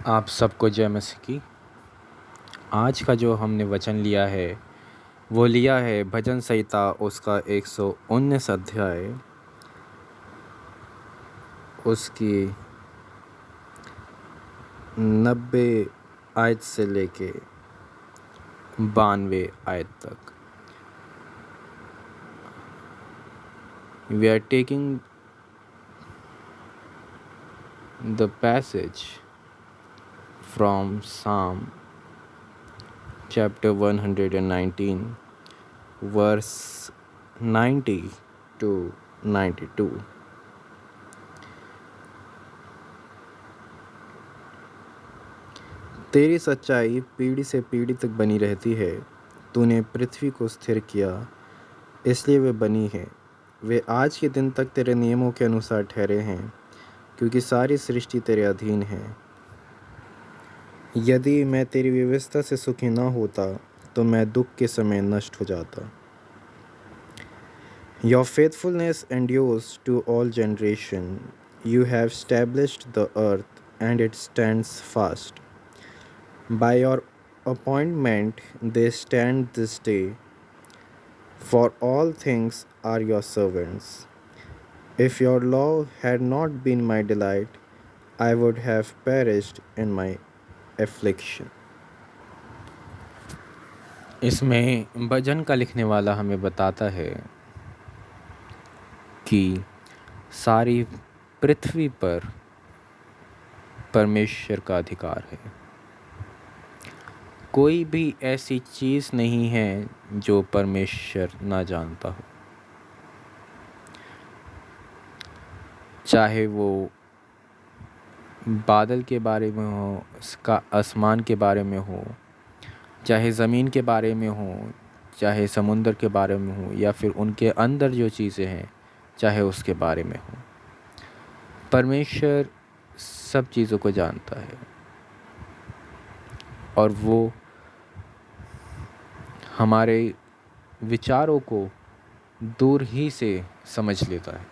आप सबको जय मसीह की। आज का जो हमने वचन लिया है वो लिया है भजन संहिता उसका 119 अध्याय उसकी 90 आयत से लेके 92 आयत तक। We are taking the passage from Psalm chapter 119 verse 90 to 92। तेरी सच्चाई पीढ़ी से पीढ़ी तक बनी रहती है। तूने पृथ्वी को स्थिर किया, इसलिए वे बनी है। वे आज के दिन तक तेरे नियमों के अनुसार ठहरे हैं, क्योंकि सारी सृष्टि तेरे अधीन है। यदि मैं तेरी व्यवस्था से सुखी न होता तो मैं दुख के समय नष्ट हो जाता। Your faithfulness endures to all generation. You have established the earth and it stands fast. By your appointment they stand this day, for all things are your servants. If your law had not been my delight, I would have perished in my affliction. इसमें भजन का लिखने वाला हमें बताता है कि सारी पृथ्वी पर परमेश्वर का अधिकार है। कोई भी ऐसी चीज़ नहीं है जो परमेश्वर ना जानता हो, चाहे वो बादल के बारे में हो, इसका आसमान के बारे में हो, चाहे ज़मीन के बारे में हो, चाहे समुंदर के बारे में हो, या फिर उनके अंदर जो चीज़ें हैं चाहे उसके बारे में हो। परमेश्वर सब चीज़ों को जानता है और वो हमारे विचारों को दूर ही से समझ लेता है।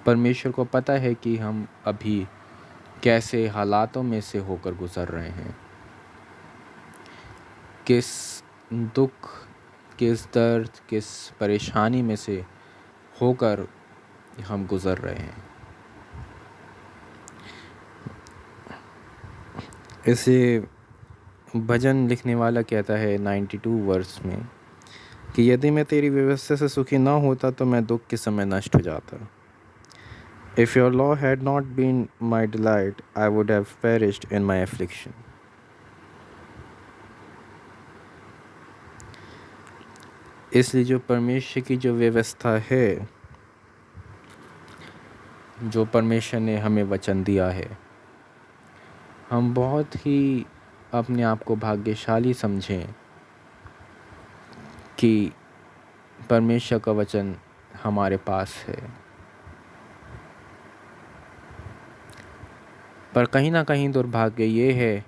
परमेश्वर को पता है कि हम अभी कैसे हालातों में से होकर गुज़र रहे हैं, किस दुख, किस दर्द, किस परेशानी में से होकर हम गुज़र रहे हैं। इसे भजन लिखने वाला कहता है 92 वर्स में कि यदि मैं तेरी व्यवस्था से सुखी ना होता तो मैं दुख के समय नष्ट हो जाता। If your law had not been my delight, I would have perished in my affliction. इसलिए जो परमेश्वर की जो व्यवस्था है, जो परमेश्वर ने हमें वचन दिया है, हम बहुत ही अपने आप को भाग्यशाली समझें कि परमेश्वर का वचन हमारे पास है। पर कहीं ना कहीं दुर्भाग्य ये है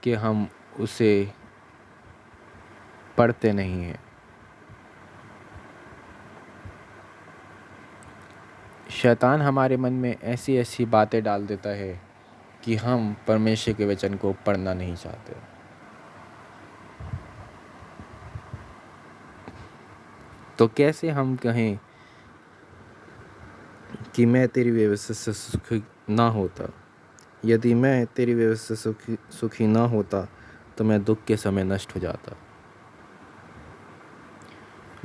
कि हम उसे पढ़ते नहीं हैं। शैतान हमारे मन में ऐसी ऐसी बातें डाल देता है कि हम परमेश्वर के वचन को पढ़ना नहीं चाहते। तो कैसे हम कहें कि मैं तेरी व्यवस्था से सुखी ना होता, यदि मैं तेरी व्यवस्था से सुखी ना होता तो मैं दुख के समय नष्ट हो जाता।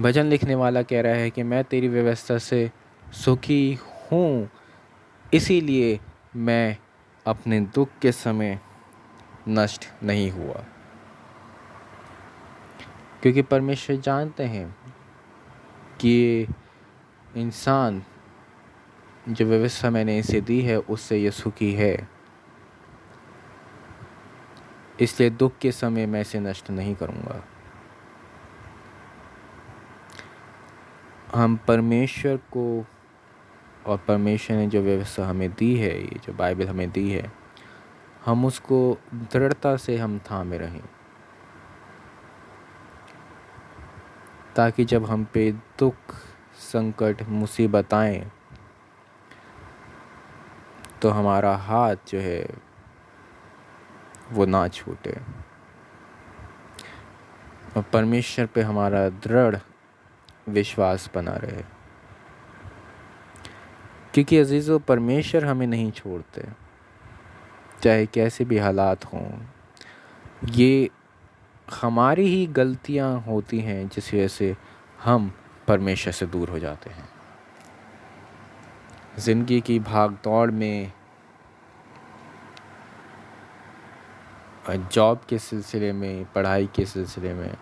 भजन लिखने वाला कह रहा है कि मैं तेरी व्यवस्था से सुखी हूँ, इसीलिए मैं अपने दुख के समय नष्ट नहीं हुआ। क्योंकि परमेश्वर जानते हैं कि इंसान जो व्यवस्था मैंने इसे दी है उससे ये सुखी है, इसलिए दुख के समय मैं इसे नष्ट नहीं करूँगा। हम परमेश्वर को और परमेश्वर ने जो व्यवस्था हमें दी है, ये जो बाइबल हमें दी है, हम उसको दृढ़ता से हम थामे रहें, ताकि जब हम पे दुख, संकट, मुसीबत आए तो हमारा हाथ जो है वो ना छूटे और परमेश्वर पे हमारा दृढ़ विश्वास बना रहे, क्योंकि अजीज़ों परमेश्वर हमें नहीं छोड़ते, चाहे कैसे भी हालात हों। ये हमारी ही गलतियां होती हैं जिस वजह से हम परमेश्वर से दूर हो जाते हैं। ज़िंदगी की भाग दौड़ में, जॉब के सिलसिले में, पढ़ाई के सिलसिले में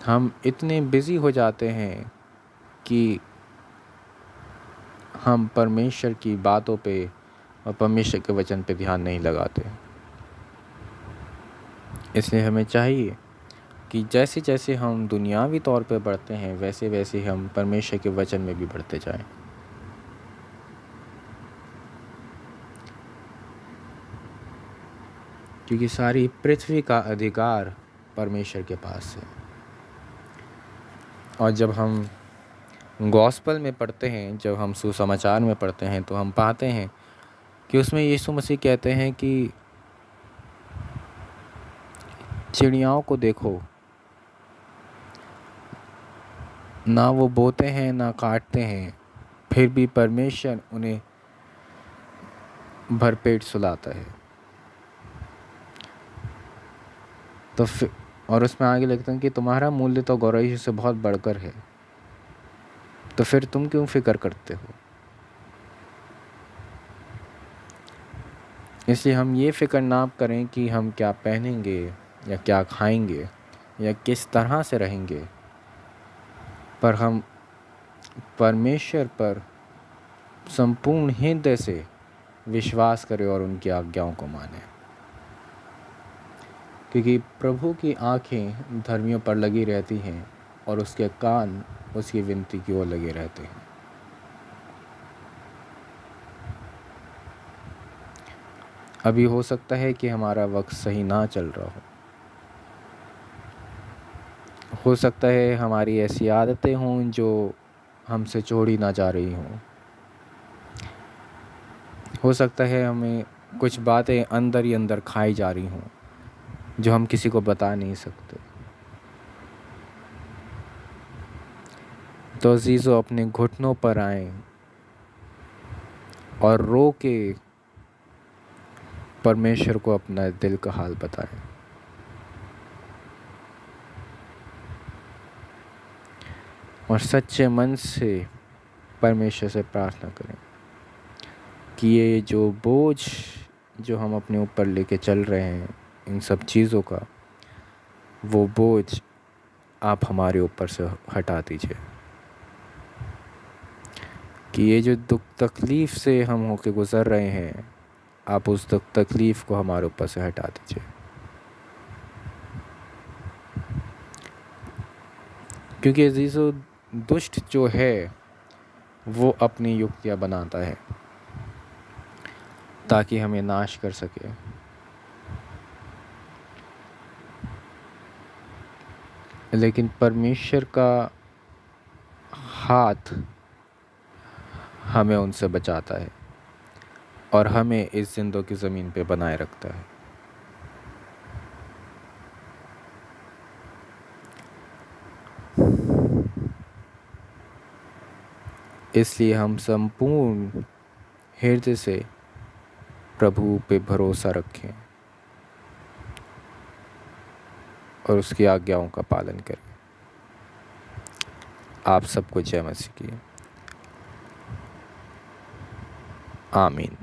हम इतने बिज़ी हो जाते हैं कि हम परमेश्वर की बातों पे और परमेश्वर के वचन पे ध्यान नहीं लगाते। इसलिए हमें चाहिए कि जैसे जैसे हम दुनियावी तौर पे बढ़ते हैं वैसे वैसे हम परमेश्वर के वचन में भी बढ़ते जाएं। क्योंकि सारी पृथ्वी का अधिकार परमेश्वर के पास है। और जब हम गॉस्पल में पढ़ते हैं, जब हम सुसमाचार में पढ़ते हैं, तो हम पाते हैं कि उसमें यीशु मसीह कहते हैं कि चिड़ियाओं को देखो, ना वो बोते हैं ना काटते हैं, फिर भी परमेश्वर उन्हें भरपेट सुलाता है। तो फिर और उसमें आगे लिखते हैं कि तुम्हारा मूल्य तो गौरव से बहुत बढ़कर है, तो फिर तुम क्यों फिक्र करते हो। इसलिए हम ये फ़िक्र ना करें कि हम क्या पहनेंगे या क्या खाएंगे या किस तरह से रहेंगे, पर हम परमेश्वर पर संपूर्ण हृदय से विश्वास करें और उनकी आज्ञाओं को मानें। क्योंकि प्रभु की आँखें धर्मियों पर लगी रहती हैं और उसके कान उसकी विनती की ओर लगे रहते हैं। अभी हो सकता है कि हमारा वक्त सही ना चल रहा हो सकता है हमारी ऐसी आदतें हों जो हमसे छोड़ी ना जा रही हों, हो सकता है हमें कुछ बातें अंदर ही अंदर खाई जा रही हों जो हम किसी को बता नहीं सकते। तो अजीज़ों, अपने घुटनों पर आएं और रो के परमेश्वर को अपना दिल का हाल बताएं। और सच्चे मन से परमेश्वर से प्रार्थना करें कि ये जो बोझ जो हम अपने ऊपर लेके चल रहे हैं, इन सब चीज़ों का, वो बोझ आप हमारे ऊपर से हटा दीजिए। कि ये जो दुख तकलीफ़ से हम होके गुज़र रहे हैं, आप उस दुख तकलीफ़ को हमारे ऊपर से हटा दीजिए। क्योंकि अजीज़ों, दुष्ट जो है वो अपनी युक्तियाँ बनाता है ताकि हमें नाश कर सके। लेकिन परमेश्वर का हाथ हमें उनसे बचाता है और हमें इस जिंदों की ज़मीन पे बनाए रखता है। इसलिए हम संपूर्ण हृदय से प्रभु पे भरोसा रखें और उसकी आज्ञाओं का पालन करें। आप सबको जय मसीह की। आमीन।